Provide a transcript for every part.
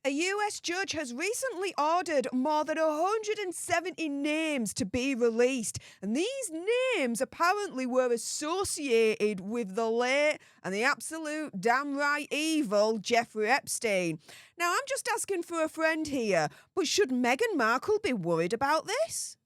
A US judge has recently ordered more than 170 names to be released, and these names apparently were associated with the late and the absolute damn right evil Jeffrey Epstein. Now, I'm just asking for a friend here, but should Meghan Markle be worried about this?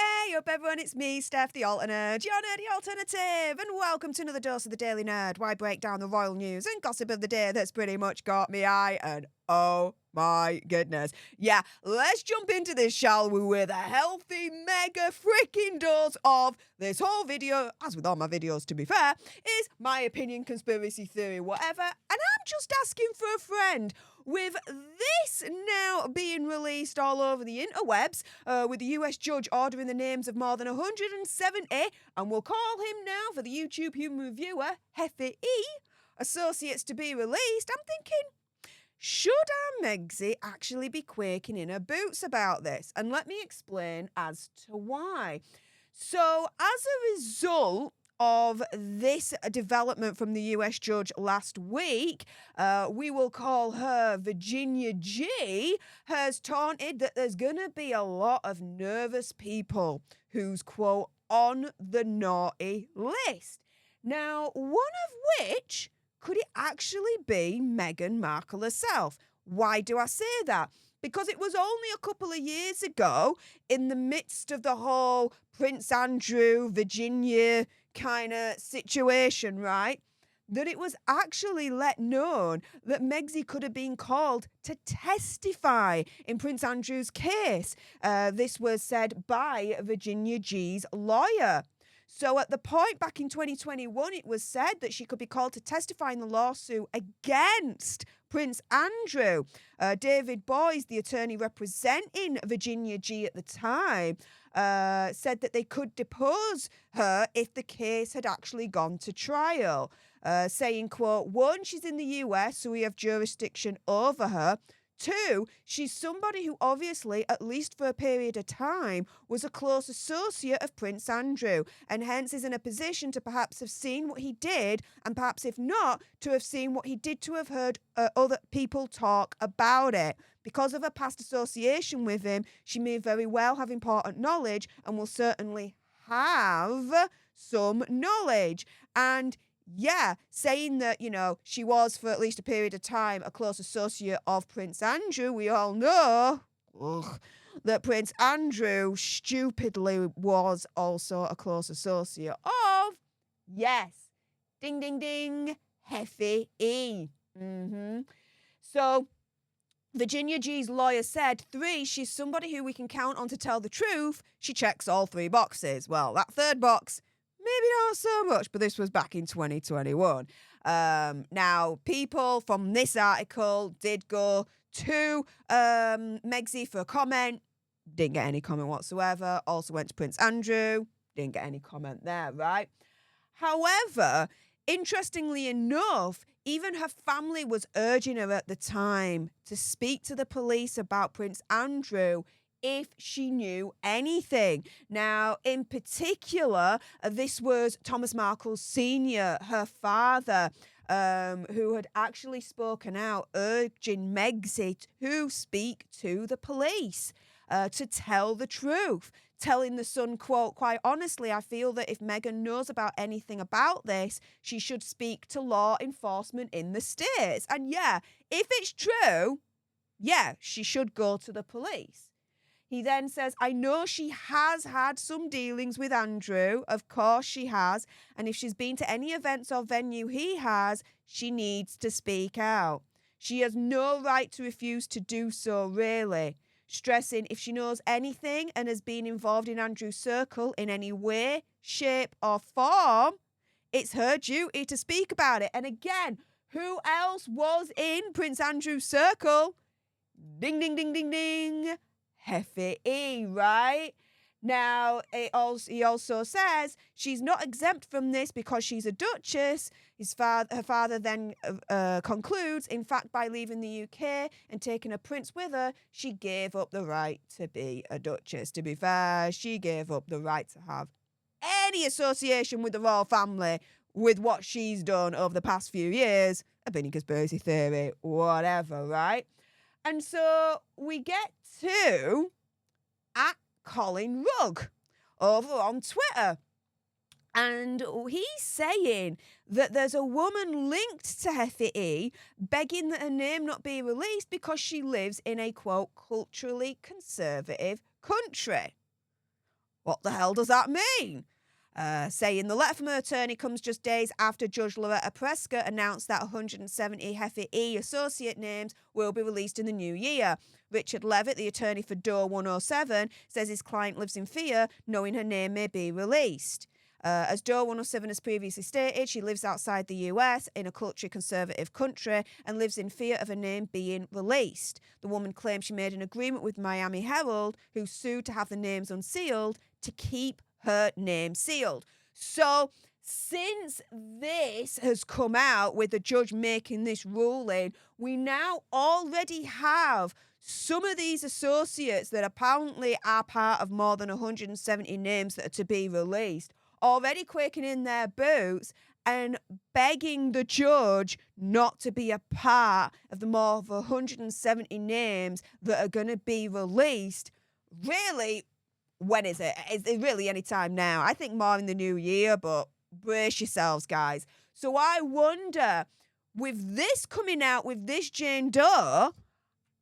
Hey up everyone, it's me, Steph the Alternate, your nerdy alternative, and welcome to another dose of the Daily Nerd, where I break down the royal news and gossip of the day that's pretty much caught me eye, and oh my goodness. Yeah, let's jump into this, shall we, with a healthy mega freaking dose of this whole video, as with all my videos to be fair, is my opinion, conspiracy theory, whatever, and I'm just asking for a friend. With this now being released all over the interwebs, with the US judge ordering the names of more than 170, and we'll call him now for the YouTube human reviewer, Heffy E, associates to be released, I'm thinking, should our Megsy actually be quaking in her boots about this? And let me explain as to why. So, as a result of this development from the US judge last week, we will call her Virginia G, has taunted that there's going to be a lot of nervous people who's, quote, on the naughty list. Now, one of which could it actually be Meghan Markle herself? Why do I say that? Because it was only a couple of years ago, in the midst of the whole Prince Andrew, Virginia kind of situation, right, that it was actually let known that Megsy could have been called to testify in Prince Andrew's case. This was said by Virginia G's lawyer. So at the point back in 2021, it was said that she could be called to testify in the lawsuit against Prince Andrew. David Boys, the attorney representing Virginia G at the time, said that they could depose her if the case had actually gone to trial, saying, quote, one, she's in the US, so we have jurisdiction over her. Two, she's somebody who obviously, at least for a period of time, was a close associate of Prince Andrew, and hence is in a position to perhaps have seen what he did, and perhaps if not, to have seen what he did, to have heard other people talk about it. Because of her past association with him, she may very well have important knowledge and will certainly have some knowledge. And yeah, saying that, you know, she was for at least a period of time a close associate of Prince Andrew, we all know that Prince Andrew stupidly was also a close associate of, yes, ding, ding, ding, Heffy E. So Virginia G's lawyer said, three, she's somebody who we can count on to tell the truth. She checks all three boxes. Well, that third box, maybe not so much, but this was back in 2021. Now, people from this article did go to Megsy for a comment. Didn't get any comment whatsoever. Also went to Prince Andrew. Didn't get any comment there, right? However, interestingly enough, even her family was urging her at the time to speak to the police about Prince Andrew if she knew anything. Now, in particular, this was Thomas Markle Sr., her father, who had actually spoken out, urging Megsy to speak to the police, to tell the truth, telling the Sun, quote, quite honestly, I feel that if Meghan knows about anything about this, she should speak to law enforcement in the States. And yeah, if it's true, yeah, she should go to the police. He then says, I know she has had some dealings with Andrew. Of course she has. And if she's been to any events or venue he has, she needs to speak out. She has no right to refuse to do so, really. Stressing if she knows anything and has been involved in Andrew's circle in any way, shape or form, it's her duty to speak about it. And again, who else was in Prince Andrew's circle? Ding, ding, ding, ding, ding. Heffy E, right? Now, he also says she's not exempt from this because she's a duchess. Her father then concludes, in fact, by leaving the UK and taking a prince with her, she gave up the right to be a duchess. To be fair, she gave up the right to have any association with the royal family with what she's done over the past few years. Opinion, conspiracy theory, whatever, right? And so we get to at Colin Rugg over on Twitter. And he's saying that there's a woman linked to Heffy begging that her name not be released because she lives in a, quote, culturally conservative country. What the hell does that mean? Saying the letter from her attorney comes just days after Judge Loretta Prescott announced that 170 Heffy associate names will be released in the new year. Richard Levitt, the attorney for Door 107, says his client lives in fear knowing her name may be released. As Door 107 has previously stated, she lives outside the US in a culturally conservative country and lives in fear of her name being released. The woman claims she made an agreement with Miami Herald, who sued to have the names unsealed, to keep her name sealed. So since this has come out with the judge making this ruling, we now already have some of these associates that apparently are part of more than 170 names that are to be released already quaking in their boots and begging the judge not to be a part of the more of 170 names that are going to be released. Really, when is it? Is it really any time now? I think more in the new year, but brace yourselves, guys. So I wonder, with this coming out, with this Jane Doe,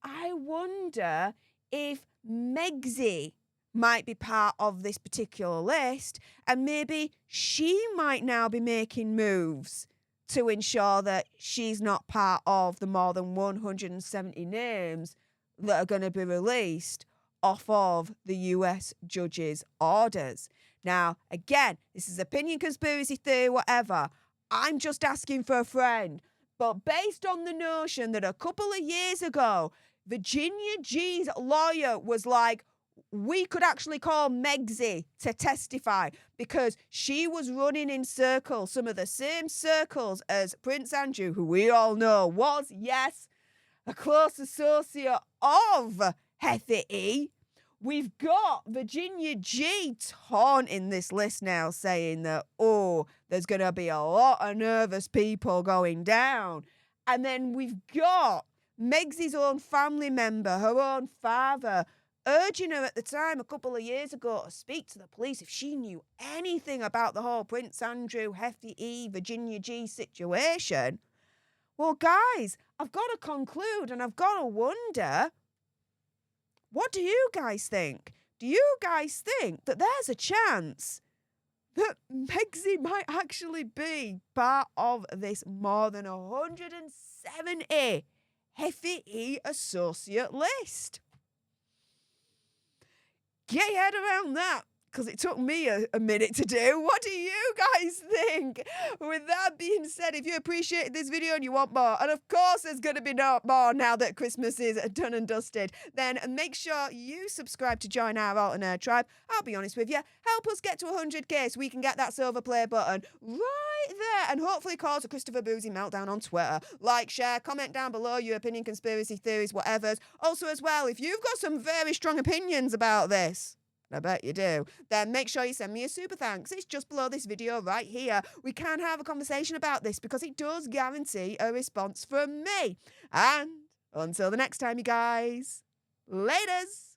I wonder if Megxie might be part of this particular list, and maybe she might now be making moves to ensure that she's not part of the more than 170 names that are going to be released off of the US judge's orders. Now, again, this is opinion, conspiracy theory, whatever. I'm just asking for a friend. But based on the notion that a couple of years ago, Virginia G's lawyer was like, we could actually call Megxie to testify because she was running in circles, some of the same circles as Prince Andrew, who we all know was, yes, a close associate of Heffy. We've got Virginia G taunting this list now, saying that, oh, there's going to be a lot of nervous people going down. And then we've got Megxie's own family member, her own father, urging her at the time a couple of years ago to speak to the police if she knew anything about the whole Prince Andrew, Heffy, Virginia G situation. Well, guys, I've got to conclude and I've got to wonder, what do you guys think? Do you guys think that there's a chance that Megxie might actually be part of this more than 170 Heffy associate list? Get your head around that, because it took me a minute to do. What do you guys think? With that being said, if you appreciated this video and you want more, and of course there's going to be more now that Christmas is done and dusted, then make sure you subscribe to join our Alter Nerd tribe. I'll be honest with you, help us get to 100k so we can get that silver play button right there and hopefully cause a Christopher Boozy meltdown on Twitter. Like, share, comment down below your opinion, conspiracy theories, whatever's. Also as well, if you've got some very strong opinions about this, I bet you do, then make sure you send me a super thanks. It's just below this video right here. We can have a conversation about this because it does guarantee a response from me. And until the next time, you guys, laters.